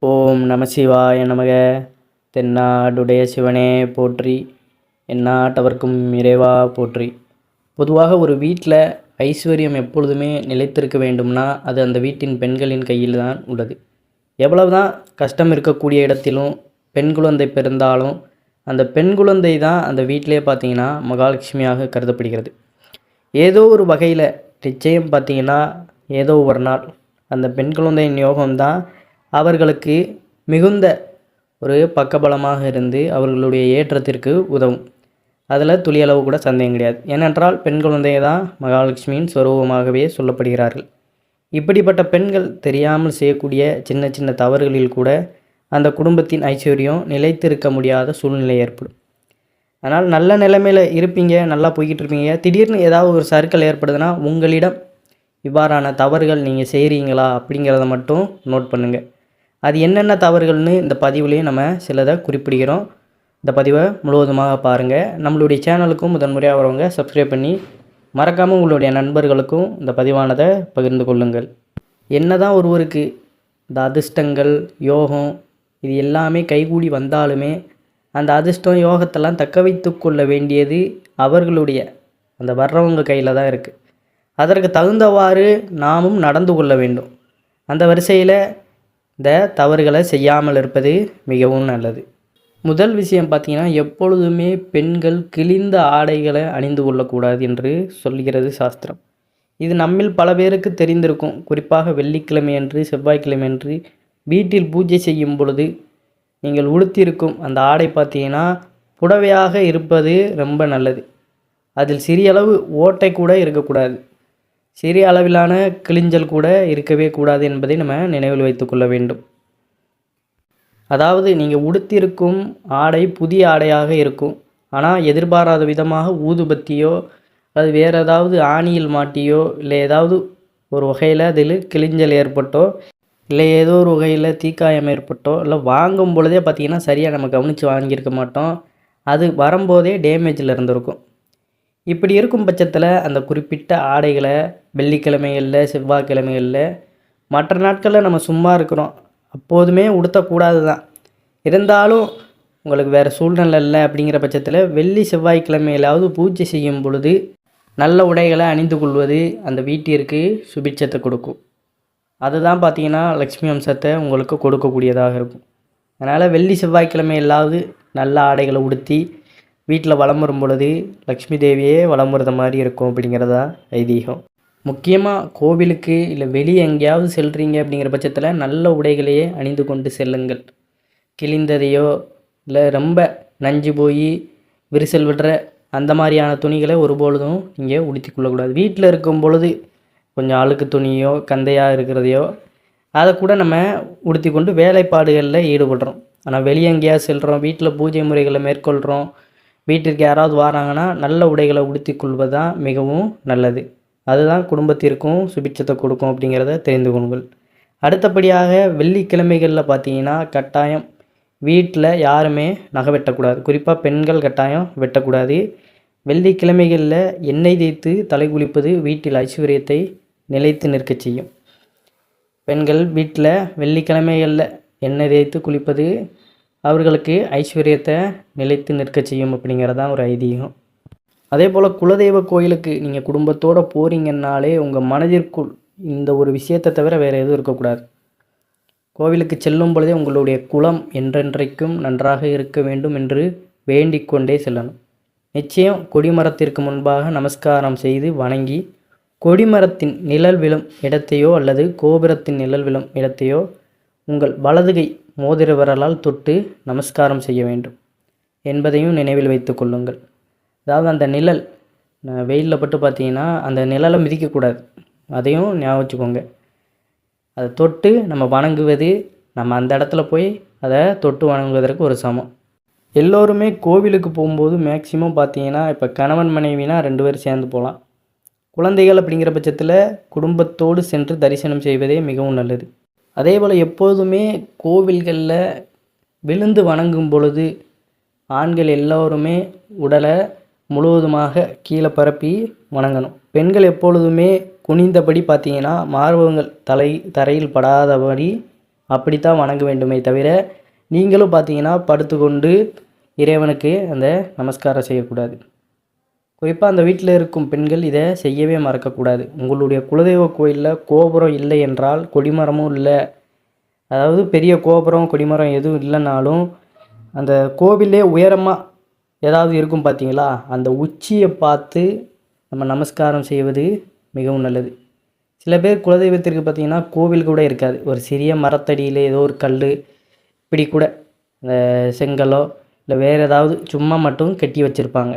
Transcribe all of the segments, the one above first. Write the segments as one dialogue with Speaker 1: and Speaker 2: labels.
Speaker 1: ஓம் நம சிவாய நமக. தென்னாடுடைய சிவனே போற்றி, எந்நாட்டவர்க்கும் இறைவா போற்றி. பொதுவாக ஒரு வீட்டில் ஐஸ்வர்யம் எப்பொழுதுமே நிலைத்திருக்க வேண்டும்னா அது அந்த வீட்டின் பெண்களின் கையில் தான் உள்ளது. எவ்வளவுதான் கஷ்டம் இருக்கக்கூடிய இடத்திலும் பெண் குழந்தை பிறந்தாலும் அந்த பெண் குழந்தை தான் அந்த வீட்டிலே பார்த்திங்கன்னா மகாலட்சுமியாக கருதப்படுகிறது. ஏதோ ஒரு வகையில் நிச்சயம் பார்த்திங்கன்னா ஏதோ ஒரு நாள் அந்த பெண் குழந்தையின் யோகம்தான் அவர்களுக்கு மிகுந்த ஒரு பக்கபலமாக இருந்து அவர்களுடைய ஏற்றத்திற்கு உதவும். அதில் துளியளவு கூட சந்தேகம் கிடையாது. ஏனென்றால் பெண் குழந்தையை தான் மகாலட்சுமியின் ஸ்வரூபமாகவே சொல்லப்படுகிறார்கள். இப்படிப்பட்ட பெண்கள் தெரியாமல் செய்யக்கூடிய சின்ன சின்ன தவறுகளில் கூட அந்த குடும்பத்தின் ஐஸ்வர்யம் நிலைத்திருக்க முடியாத சூழ்நிலை ஏற்படும். அதனால் நல்ல நிலைமையில் இருப்பீங்க, நல்லா போய்கிட்டு இருப்பீங்க, திடீர்னு ஏதாவது ஒரு சறுக்கல் ஏற்படுதுன்னா உங்களிடம் இவ்வாறான தவறுகள் நீங்கள் செய்கிறீங்களா அப்படிங்கிறத மட்டும் நோட் பண்ணுங்கள். அது என்னென்ன தவறுகள்னு இந்த பதிவுலேயும் நம்ம சிலதை குறிப்பிடுகிறோம். இந்த பதிவை முழுவதுமாக பாருங்கள். நம்மளுடைய சேனலுக்கும் முதன்முறையாக வரவங்க சப்ஸ்கிரைப் பண்ணி மறக்காமல் உங்களுடைய நண்பர்களுக்கும் இந்த பதிவானதை பகிர்ந்து கொள்ளுங்கள். என்ன தான் ஒருவருக்கு இந்த அதிர்ஷ்டங்கள் யோகம் இது எல்லாமே கைகூடி வந்தாலுமே அந்த அதிர்ஷ்டம் யோகத்தெல்லாம் தக்க வைத்து கொள்ள வேண்டியது அவர்களுடைய அந்த வர்றவங்க கையில் தான் இருக்குது. அதற்கு தகுந்தவாறு நாமும் நடந்து கொள்ள வேண்டும். அந்த வரிசையில் இந்த தவறுகளை செய்யாமல் இருப்பது மிகவும் நல்லது. முதல் விஷயம் பார்த்திங்கன்னா, எப்பொழுதுமே பெண்கள் கிழிந்த ஆடைகளை அணிந்து கொள்ளக்கூடாது என்று சொல்கிறது சாஸ்திரம். இது நம்மில் பல பேருக்கு தெரிந்திருக்கும். குறிப்பாக வெள்ளிக்கிழமை அன்று செவ்வாய்க்கிழமை அன்று வீட்டில் பூஜை செய்யும் பொழுது நீங்கள் உடுத்தியிருக்கும் அந்த ஆடை பார்த்திங்கன்னா புடவையாக இருப்பது ரொம்ப நல்லது. அதில் சிறியளவு ஓட்டை கூட இருக்கக்கூடாது, சிறிய அளவிலான கிழிஞ்சல் கூட இருக்கவே கூடாது என்பதை நம்ம நினைவில் வைத்து கொள்ள வேண்டும். அதாவது நீங்கள் உடுத்திருக்கும் ஆடை புதிய ஆடையாக இருக்கும், ஆனால் எதிர்பாராத விதமாக ஊதுபத்தியோ அது வேறு ஏதாவது ஆணியில் மாட்டியோ இல்லை ஏதாவது ஒரு வகையில் அதில் கிழிஞ்சல் ஏற்பட்டோ இல்லை ஏதோ ஒரு வகையில் தீக்காயம் ஏற்பட்டோ இல்லை வாங்கும் பொழுதே பார்த்திங்கன்னா சரியாக நம்ம கவனித்து வாங்கியிருக்க மாட்டோம், அது வரும்போதே டேமேஜில் இருந்திருக்கும். இப்படி இருக்கும் பட்சத்தில் அந்த குறிப்பிட்ட ஆடைகளை வெள்ளிக்கிழமைகளில் செவ்வாய்க்கிழமைகளில் மற்ற நாட்களில் நம்ம சும்மா இருக்கிறோம் அப்போதுமே உடுத்தக்கூடாது தான். இருந்தாலும் உங்களுக்கு வேறு சூழ்நிலை இல்லை அப்படிங்கிற பட்சத்தில் வெள்ளி செவ்வாய்க்கிழமையிலாவது பூஜை செய்யும் பொழுது நல்ல உடைகளை அணிந்து கொள்வது அந்த வீட்டிற்கு சுபிட்சத்தை கொடுக்கும். அதுதான் பார்த்திங்கன்னா லக்ஷ்மி அம்சத்தை உங்களுக்கு கொடுக்கக்கூடியதாக இருக்கும். அதனால் வெள்ளி செவ்வாய்க்கிழமையிலாவது நல்ல ஆடைகளை உடுத்தி வீட்டில் வலம் வரும் பொழுது லக்ஷ்மி தேவியே வலம் வருத மாதிரி இருக்கும் அப்படிங்கிறதா ஐதீகம். முக்கியமாக கோவிலுக்கு இல்லை வெளியே எங்கேயாவது செல்கிறீங்க அப்படிங்கிற பட்சத்தில் நல்ல உடைகளையே அணிந்து கொண்டு செல்லுங்கள். கிழிந்ததையோ இல்லை ரொம்ப நஞ்சு போய் விரிசல் விடுற அந்த மாதிரியான துணிகளை ஒருபொழுதும் நீங்கள் உடுத்தி கொள்ளக்கூடாது. வீட்டில் இருக்கும் பொழுது கொஞ்சம் அழுக்கு துணியோ கந்தையாக இருக்கிறதையோ அதை கூட நம்ம உடுத்தி கொண்டு வேலைப்பாடுகளில் ஈடுபடுறோம். ஆனால் வெளியே எங்கேயாவது செல்கிறோம், வீட்டில் பூஜை முறைகளை மேற்கொள்கிறோம், வீட்டிற்கு யாராவது வராங்கன்னா நல்ல உடைகளை உடுத்தி கொள்வது தான் மிகவும் நல்லது. அதுதான் குடும்பத்திற்கும் சுபிட்சத்தை கொடுக்கும் அப்படிங்கிறத தெரிந்து கொள்ளுங்கள். அடுத்தபடியாக வெள்ளிக்கிழமைகளில் பார்த்தீங்கன்னா கட்டாயம் வீட்டில் யாருமே நகை வெட்டக்கூடாது. குறிப்பாக பெண்கள் கட்டாயம் வெட்டக்கூடாது. வெள்ளிக்கிழமைகளில் எண்ணெய் தேய்த்து தலை குளிப்பது வீட்டில் ஐஸ்வர்யத்தை நிலைத்து நிற்க செய்யும். பெண்கள் வீட்டில் வெள்ளிக்கிழமைகளில் எண்ணெய் தேய்த்து குளிப்பது அவர்களுக்கு ஐஸ்வர்யத்தை நிலைத்து நிற்க செய்யும் அப்படிங்கிறதான் ஒரு ஐதீகம். அதே போல் குலதெய்வ கோயிலுக்கு நீங்கள் குடும்பத்தோடு போகிறீங்கன்னாலே உங்கள் மனதிற்குள் இந்த ஒரு விஷயத்தை தவிர வேறு எதுவும் இருக்கக்கூடாது. கோவிலுக்கு செல்லும் பொழுதே உங்களுடைய குலம் என்றென்றைக்கும் நன்றாக இருக்க வேண்டும் என்று வேண்டிக் கொண்டே செல்லணும். நிச்சயம் கொடிமரத்திற்கு முன்பாக நமஸ்காரம் செய்து வணங்கி கொடிமரத்தின் நிழல் விழும் இடத்தையோ அல்லது கோபுரத்தின் நிழல் விழும் இடத்தையோ உங்கள் வலதுகை மோதிர விரலால் தொட்டு நமஸ்காரம் செய்ய வேண்டும் என்பதையும் நினைவில் வைத்து கொள்ளுங்கள். அதாவது அந்த நிழல் வெயிலில் பட்டு பார்த்தீங்கன்னா அந்த நிழலை மிதிக்கக்கூடாது, அதையும் ஞாபகம் வச்சுக்கோங்க. அதை தொட்டு நம்ம வணங்குவது நம்ம அந்த இடத்துல போய் அதை தொட்டு வணங்குவதற்கு ஒரு சமம். எல்லோருமே கோவிலுக்கு போகும்போது மேக்சிமம் பார்த்தீங்கன்னா இப்போ கணவன் மனைவினா 2 பேர் சேர்ந்து போகலாம். குழந்தைகள் அப்படிங்கிற பட்சத்தில் குடும்பத்தோடு சென்று தரிசனம் செய்வதே மிகவும் நல்லது. அதே போல் எப்போதுமே கோவில்களில் விழுந்து வணங்கும் பொழுது ஆண்கள் எல்லோருமே உடலை முழுவதுமாக கீழே பரப்பி வணங்கணும். பெண்கள் எப்பொழுதுமே குனிந்தபடி பார்த்தீங்கன்னா மார்பகங்கள் தரையில் படாதபடி அப்படித்தான் வணங்க வேண்டுமே தவிர நீங்களும் பார்த்தீங்கன்னா படுத்துக்கொண்டு இறைவனுக்கு அந்த நமஸ்காரம் செய்யக்கூடாது. குறிப்பாக அந்த வீட்டில் இருக்கும் பெண்கள் இதை செய்யவே மறக்கக்கூடாது. உங்களுடைய குலதெய்வ கோயிலில் கோபுரம் இல்லை என்றால், கொடிமரமும் இல்லை, அதாவது பெரிய கோபுரம் கொடிமரம் எதுவும் இல்லைனாலும் அந்த கோவிலே உயரமாக ஏதாவது இருக்கும் பார்த்தீங்களா, அந்த உச்சியை பார்த்து நம்ம நமஸ்காரம் செய்வது மிகவும் நல்லது. சில பேர் குலதெய்வத்திற்கு பார்த்திங்கன்னா கோவில் கூட இருக்காது, ஒரு சிறிய மரத்தடியில் ஏதோ ஒரு கல் இப்படி கூட இந்த செங்கலோ இல்லை வேறு ஏதாவது சும்மா மட்டும் கட்டி வச்சுருப்பாங்க.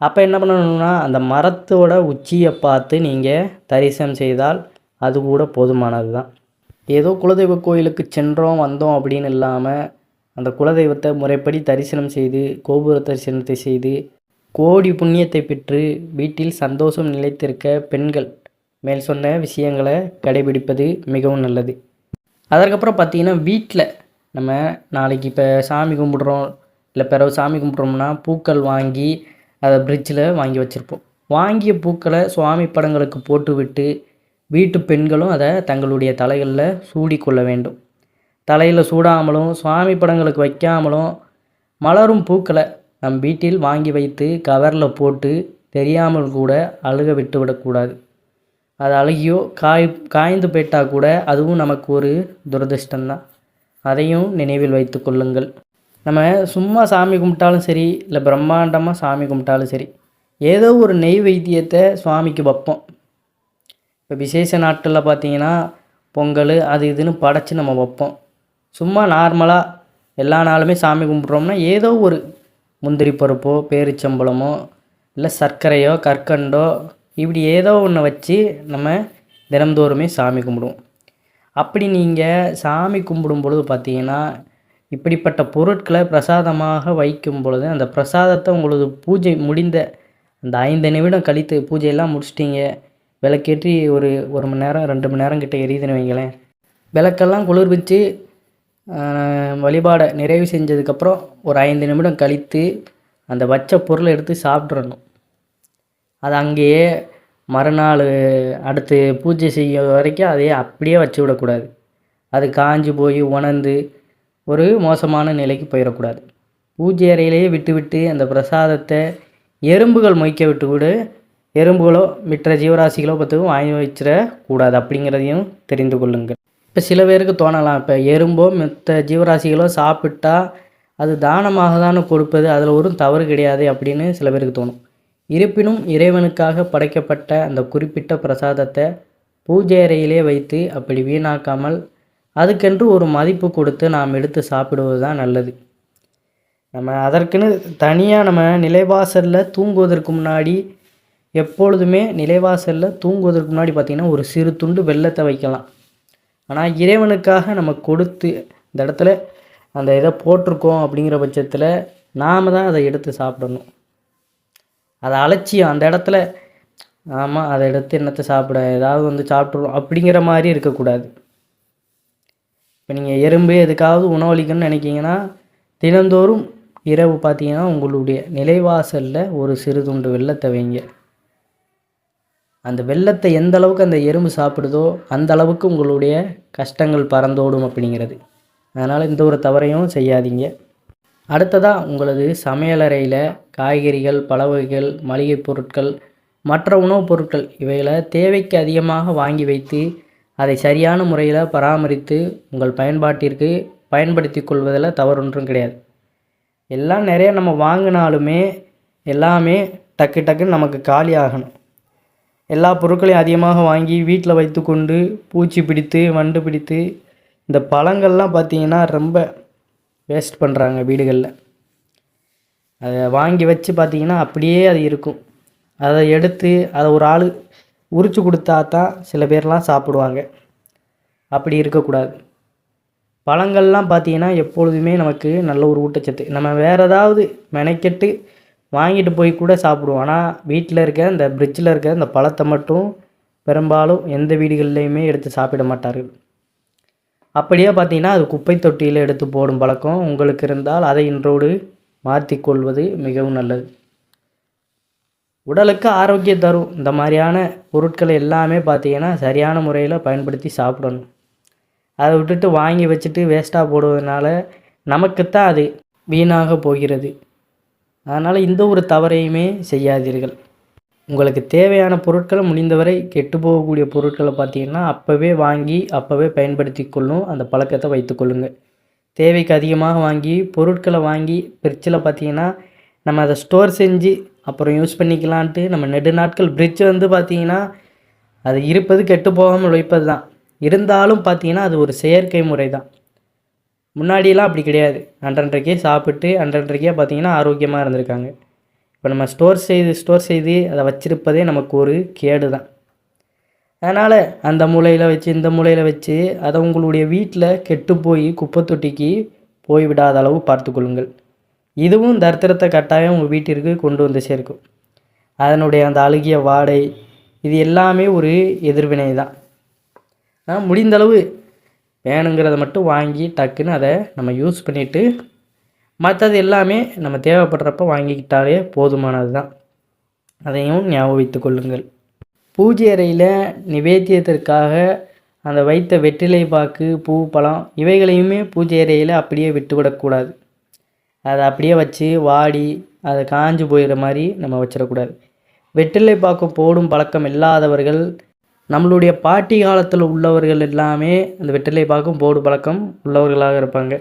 Speaker 1: அப்போ என்ன பண்ணணும்னா அந்த மரத்தோட உச்சியை பார்த்து நீங்கள் தரிசனம் செய்தால் அது கூட போதுமானது தான். ஏதோ குலதெய்வ கோயிலுக்கு சென்றோம் வந்தோம் அப்படின்னு இல்லாமல் அந்த குலதெய்வத்தை முறைப்படி தரிசனம் செய்து கோபுர தரிசனத்தை செய்து கோடி புண்ணியத்தை பெற்று வீட்டில் சந்தோஷம் நிலைத்திருக்க பெண்கள் மேல் சொன்ன விஷயங்களை கடைபிடிப்பது மிகவும் நல்லது. அதற்கப்புறம் பார்த்திங்கன்னா வீட்டில் நம்ம நாளைக்கு இப்போ சாமி கும்பிட்றோம் இல்லை பிறகு சாமி கும்பிட்றோம்னா பூக்கள் வாங்கி அதை ஃப்ரிட்ஜில் வாங்கி வச்சுருப்போம். வாங்கிய பூக்களை சுவாமி படங்களுக்கு போட்டு விட்டு வீட்டு பெண்களும் அதை தங்களுடைய தலைகளில் சூடிக்கொள்ள வேண்டும். தலையில் சூடாமலும் சுவாமி படங்களுக்கு வைக்காமலும் மலரும் பூக்களை நம் வீட்டில் வாங்கி வைத்து கவரில் போட்டு தெரியாமல் கூட அழுக விட்டு விடக்கூடாது. அது அழுகியோ காய்ந்து போயிட்டால் கூட அதுவும் நமக்கு ஒரு துரதிர்ஷ்டம்தான். அதையும் நினைவில் வைத்து கொள்ளுங்கள். நம்ம சும்மா சாமி கும்பிட்டாலும் சரி இல்லை பிரம்மாண்டமாக சாமி கும்பிட்டாலும் சரி ஏதோ ஒரு நெய்வேத்தியத்தை சுவாமிக்கு வைப்போம். இப்போ விசேஷ நாட்களில் பார்த்திங்கன்னா பொங்கல் அது இதுன்னு படைச்சி நம்ம வைப்போம். சும்மா நார்மலாக எல்லா நாளுமே சாமி கும்பிட்றோம்னா ஏதோ ஒரு முந்திரி பருப்போ பேரிச்சம்பழமோ இல்லை சர்க்கரையோ கற்கண்டோ இப்படி ஏதோ ஒன்று வச்சு நம்ம தினந்தோறுமே சாமி கும்பிடுவோம். அப்படி நீங்கள் சாமி கும்பிடும் பொழுது பார்த்தீங்கன்னா இப்படிப்பட்ட பொருட்களை பிரசாதமாக வைக்கும் பொழுது அந்த பிரசாதத்தை உங்களது பூஜை முடிந்த அந்த 5 நிமிடம் கழித்து பூஜையெல்லாம் முடிச்சிட்டிங்க, விளக்கேற்றி ஒரு 1 மணி நேரம் 2 மணி நேரம் கிட்ட எரியுதுன்னு வைங்களேன், விளக்கெல்லாம் குளிர்விச்சு வழிபாடை நிறைவு செஞ்சதுக்கப்புறம் ஒரு 5 நிமிடம் கழித்து அந்த வச்ச பொருளை எடுத்து சாப்பிட்றணும். அது அங்கேயே மறுநாள் அடுத்து பூஜை செய்ய வரைக்கும் அதையே அப்படியே வச்சு விடக்கூடாது. அது காஞ்சி போய் உணர்ந்து ஒரு மோசமான நிலைக்கு போயிடக்கூடாது. பூஜை அறையிலேயே விட்டு அந்த பிரசாதத்தை எறும்புகள் மொய்க்க விட்டு கூட எறும்புகளோ மற்ற ஜீவராசிகளோ பார்த்துக்கும் வாங்கி வச்சிடக்கூடாது அப்படிங்கிறதையும் தெரிந்து கொள்ளுங்கள். இப்போ சில பேருக்கு தோணலாம், இப்போ எறும்போ மற்ற ஜீவராசிகளோ சாப்பிட்டா அது தானமாக தானே கொடுப்பது, அதில் ஒரு தவறு கிடையாது அப்படின்னு சில பேருக்கு தோணும். இருப்பினும் இறைவனுக்காக படைக்கப்பட்ட அந்த குறிப்பிட்ட பிரசாதத்தை பூஜை அறையிலே வைத்து அப்படி வீணாக்காமல் அதுக்கென்று ஒரு மதிப்பு கொடுத்து நாம் எடுத்து சாப்பிடுவது தான் நல்லது. நம்ம அதற்குன்னு தனியாக நம்ம நிலைவாசலில் தூங்குவதற்கு முன்னாடி எப்பொழுதுமே நிலைவாசலில் தூங்குவதற்கு முன்னாடி பார்த்திங்கன்னா ஒரு சிறு துண்டு வெல்லத்தை வைக்கலாம். ஆனால் இறைவனுக்காக நம்ம கொடுத்து இந்த இடத்துல அந்த இதை போட்டிருக்கோம் அப்படிங்கிற பட்சத்தில் நாம் தான் அதை எடுத்து சாப்பிடணும். அதை அலட்சியம் அந்த இடத்துல ஆமாம் அதை எடுத்து என்னத்தை சாப்பிட ஏதாவது வந்து சாப்பிட்றோம் அப்படிங்கிற மாதிரி இருக்கக்கூடாது. இப்போ நீங்கள் எறும்பு எதுக்காவது உணவளிக்கணும்னு நினைக்கிங்கன்னா தினந்தோறும் இரவு பார்த்தீங்கன்னா உங்களுடைய நிலைவாசலில் ஒரு சிறு துண்டு வெல்லத்தை வைங்க. அந்த வெல்லத்தை எந்த அளவுக்கு அந்த எறும்பு சாப்பிடுதோ அந்த அளவுக்கு உங்களுடைய கஷ்டங்கள் பறந்தோடும் அப்படிங்கிறது. அதனால் இந்த ஒரு தவறையும் செய்யாதீங்க. அடுத்ததாக உங்களது சமையலறையில் காய்கறிகள், பழ வகைகள், மளிகை பொருட்கள், மற்ற உணவுப் பொருட்கள் இவைகளை தேவைக்கு அதிகமாக வாங்கி வைத்து அதை சரியான முறையில் பராமரித்து உங்கள் பயன்பாட்டிற்கு பயன்படுத்தி கொள்வதில் தவறொன்றும் கிடையாது. எல்லாம் நிறைய நம்ம வாங்கினாலுமே எல்லாமே டக்குன்னு நமக்கு காலி ஆகணும். எல்லா பொருட்களையும் அதிகமாக வாங்கி வீட்டில் வைத்து கொண்டு பூச்சி பிடித்து வண்டு பிடித்து இந்த பழங்கள்லாம் பார்த்திங்கன்னா ரொம்ப வேஸ்ட் பண்ணுறாங்க வீடுகளில். அதை வாங்கி வச்சு பார்த்திங்கன்னா அப்படியே அது இருக்கும். அதை எடுத்து அதை ஒரு ஆள் உரித்து கொடுத்தா தான் சில பேர்லாம் சாப்பிடுவாங்க. அப்படி இருக்கக்கூடாது. பழங்கள்லாம் பார்த்திங்கன்னா எப்பொழுதுமே நமக்கு நல்ல ஒரு ஊட்டச்சத்து. நம்ம வேறு ஏதாவது மெனக்கெட்டு வாங்கிட்டு போய் கூட சாப்பிடுவோம். ஆனால் வீட்டில் இருக்க இந்த ஃப்ரிட்ஜில் இருக்க இந்த பழத்தை மட்டும் பெரும்பாலும் எந்த வீடுகள்லையுமே எடுத்து சாப்பிட மாட்டார்கள். அப்படியே பார்த்திங்கன்னா அது குப்பை தொட்டியில் எடுத்து போடும் பழக்கம் உங்களுக்கு இருந்தால் அதை இன்றோடு மாற்றிக்கொள்வது மிகவும் நல்லது. உடலுக்கு ஆரோக்கியம் தரும் இந்த மாதிரியான பொருட்களை எல்லாமே பார்த்திங்கன்னா சரியான முறையில் பயன்படுத்தி சாப்பிடணும். அதை விட்டுட்டு வாங்கி வச்சுட்டு வேஸ்ட்டாக போடுவதனால நமக்குத்தான் அது வீணாக போகிறது. அதனால் இந்த ஒரு தவறையுமே செய்யாதீர்கள். உங்களுக்கு தேவையான பொருட்களை முடிந்தவரை கெட்டு போகக்கூடிய பொருட்களை பார்த்தீங்கன்னா அப்போவே வாங்கி அப்போவே பயன்படுத்தி கொள்ளும் அந்த பழக்கத்தை வைத்துக்கொள்ளுங்கள். தேவைக்கு அதிகமாக வாங்கி பொருட்களை வாங்கி ஃப்ரிட்ஜில் பார்த்தீங்கன்னா நம்ம அதை ஸ்டோர் செஞ்சு அப்புறம் யூஸ் பண்ணிக்கலான்ட்டு நம்ம நெடுநாட்கள் ஃப்ரிட்ஜ் வந்து பார்த்தீங்கன்னா அது இருப்பது கெட்டு போகாமல் வைப்பது தான். இருந்தாலும் பார்த்தீங்கன்னா அது ஒரு செயற்கை முறை தான். முன்னாடியெல்லாம் அப்படி கிடையாது. அன்றன்றைக்கே சாப்பிட்டு அன்றன்றைக்கே பார்த்தீங்கன்னா ஆரோக்கியமாக இருந்திருக்காங்க. இப்போ நம்ம ஸ்டோர் செய்து அதை வச்சிருப்பதே நமக்கு ஒரு கேடு தான். அதனால் அந்த மூலையில் வச்சு இந்த மூலையில் வச்சு அதை உங்களுடைய வீட்டில் கெட்டு போய் குப்பை தொட்டிக்கு போய்விடாத அளவு பார்த்துக்கொள்ளுங்கள். இதுவும் தரித்திரத்தை கட்டாயம் உங்கள் வீட்டிற்கு கொண்டு வந்து சேர்க்கும். அதனுடைய அந்த அழுகிய வாடை இது எல்லாமே ஒரு எதிர்வினை தான். முடிந்தளவு வேணுங்கிறத மட்டும் வாங்கி டக்குன்னு அதை நம்ம யூஸ் பண்ணிவிட்டு மற்றது எல்லாமே நம்ம தேவைப்படுறப்ப வாங்கிக்கிட்டாலே போதுமானது தான். அதையும் ஞாபகம் வைத்து கொள்ளுங்கள். பூஜை அறையில் நிவேத்தியத்திற்காக அந்த வைத்த வெற்றிலை பாக்கு, பூ, பழம் இவைகளையுமே பூஜை அறையில் அப்படியே விட்டுவிடக்கூடாது. அதை அப்படியே வச்சு வாடி அதை காஞ்சு போயிடுற மாதிரி நம்ம வச்சிடக்கூடாது. வெற்றிலை பாக்கு போடும் பழக்கம் இல்லாதவர்கள், நம்மளுடைய பாட்டி காலத்தில் உள்ளவர்கள் எல்லாமே அந்த வெற்றிலை பாக்கும் போடும் பழக்கம் உள்ளவர்களாக இருப்பாங்க.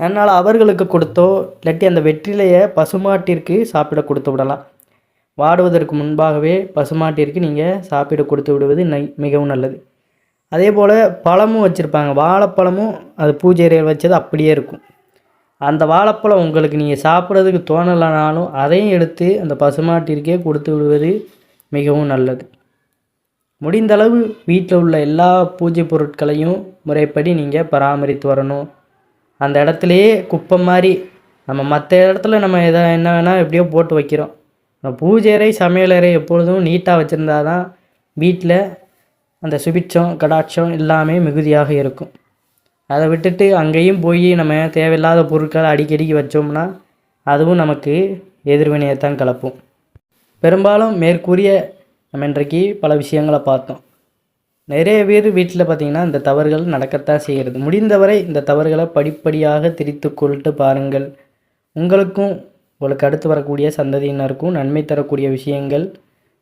Speaker 1: அதனால் அவர்களுக்கு கொடுத்தோ இல்லாட்டி அந்த வெற்றிலையை பசுமாட்டிற்கு சாப்பிட கொடுத்து விடலாம். வாடுவதற்கு முன்பாகவே பசுமாட்டிற்கு நீங்கள் சாப்பிட கொடுத்து விடுவது மிகவும் நல்லது. அதே போல் பழமும் வச்சுருப்பாங்க. வாழைப்பழமும் அது பூஜை அறையில் வச்சது அப்படியே இருக்கும். அந்த வாழைப்பழம் உங்களுக்கு நீங்கள் சாப்பிட்றதுக்கு தோணலைனாலும் அதையும் எடுத்து அந்த பசுமாட்டிற்கே கொடுத்து விடுவது மிகவும் நல்லது. முடிந்தளவு வீட்டில் உள்ள எல்லா பூஜை பொருட்களையும் முறைப்படி நீங்கள் பராமரித்து வரணும். அந்த இடத்துலையே குப்பை மாதிரி நம்ம மற்ற இடத்துல நம்ம என்ன வேணால் எப்படியோ போட்டு வைக்கிறோம். நம்ம பூஜை அறை சமையலறை எப்பொழுதும் நீட்டாக வச்சுருந்தா தான் வீட்டில் அந்த சுபிட்சம் கடாட்சம் எல்லாமே மிகுதியாக இருக்கும். அதை விட்டுட்டு அங்கேயும் போய் நம்ம தேவையில்லாத பொருட்களை அடிக்கடிக்கு வச்சோம்னா அதுவும் நமக்கு எதிர்வினையைத்தான் கலப்போம். பெரும்பாலும் மேற்கூறிய நம்ம இன்றைக்கு பல விஷயங்களை பார்த்தோம். நிறைய பேர் வீட்டில் பார்த்திங்கன்னா இந்த தவறுகள் நடக்கத்தான் செய்கிறது. முடிந்தவரை இந்த தவறுகளை படிப்படியாக திரித்து கொள்ளிட்டு பாருங்கள். உங்களுக்கு அடுத்து வரக்கூடிய சந்ததியினருக்கும் நன்மை தரக்கூடிய விஷயங்கள்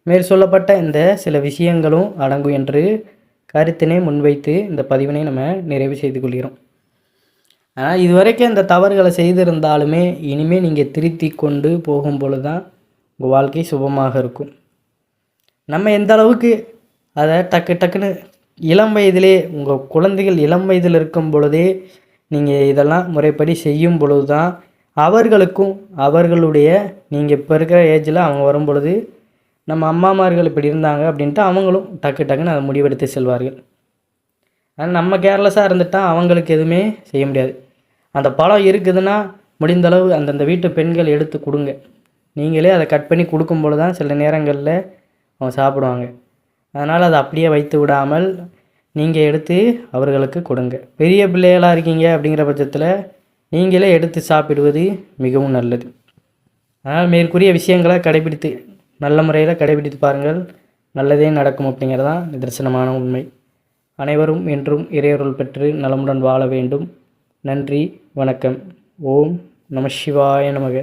Speaker 1: மேல் சொல்லப்பட்ட இந்த சில விஷயங்களும் அடங்கும் என்று கருத்தினை முன்வைத்து இந்த பதிவினை நம்ம நிறைவு செய்து கொள்கிறோம். ஆனால் இதுவரைக்கும் இந்த தவறுகளை செய்திருந்தாலுமே இனிமேல் நீங்கள் திருத்தி கொண்டு போகும் பொழுது தான் உங்கள் வாழ்க்கை சுபமாக இருக்கும். நம்ம எந்த அளவுக்கு அதை டக்குன்னு இளம் வயதிலே உங்கள் குழந்தைகள் இளம் வயதில் இருக்கும் பொழுதே நீங்கள் இதெல்லாம் முறைப்படி செய்யும் பொழுது தான் அவர்களுக்கும் அவர்களுடைய நீங்கள் இப்போ இருக்கிற ஏஜில் அவங்க வரும் பொழுது நம்ம அம்மாமார்கள் இப்படி இருந்தாங்க அப்படின்ட்டு அவங்களும் டக்குன்னு அதை முடிவெடுத்து செல்வார்கள். ஆனால் நம்ம கேர்லெஸ்ஸாக இருந்துட்டால் அவங்களுக்கு எதுவுமே செய்ய முடியாது. அந்த பழம் இருக்குதுன்னா முடிந்தளவு அந்தந்த வீட்டு பெண்கள் எடுத்து கொடுங்க. நீங்களே அதை கட் பண்ணி கொடுக்கும் பொழுது தான் சில நேரங்களில் அவங்க சாப்பிடுவாங்க. அதனால் அதை அப்படியே வைத்து விடாமல் நீங்கள் எடுத்து அவர்களுக்கு கொடுங்க. பெரிய பிள்ளைகளாக இருக்கீங்க அப்படிங்கிற பட்சத்தில் நீங்களே எடுத்து சாப்பிடுவது மிகவும் நல்லது. அதனால் மேற்கூறிய விஷயங்களை நல்ல முறையில் கடைபிடித்து பாருங்கள். நல்லதே நடக்கும் அப்படிங்கிறதான் நிதர்சனமான உண்மை. அனைவரும் என்றும் இறையருள் பெற்று நலமுடன் வாழ வேண்டும். நன்றி, வணக்கம். ஓம் நம சிவாய நமக.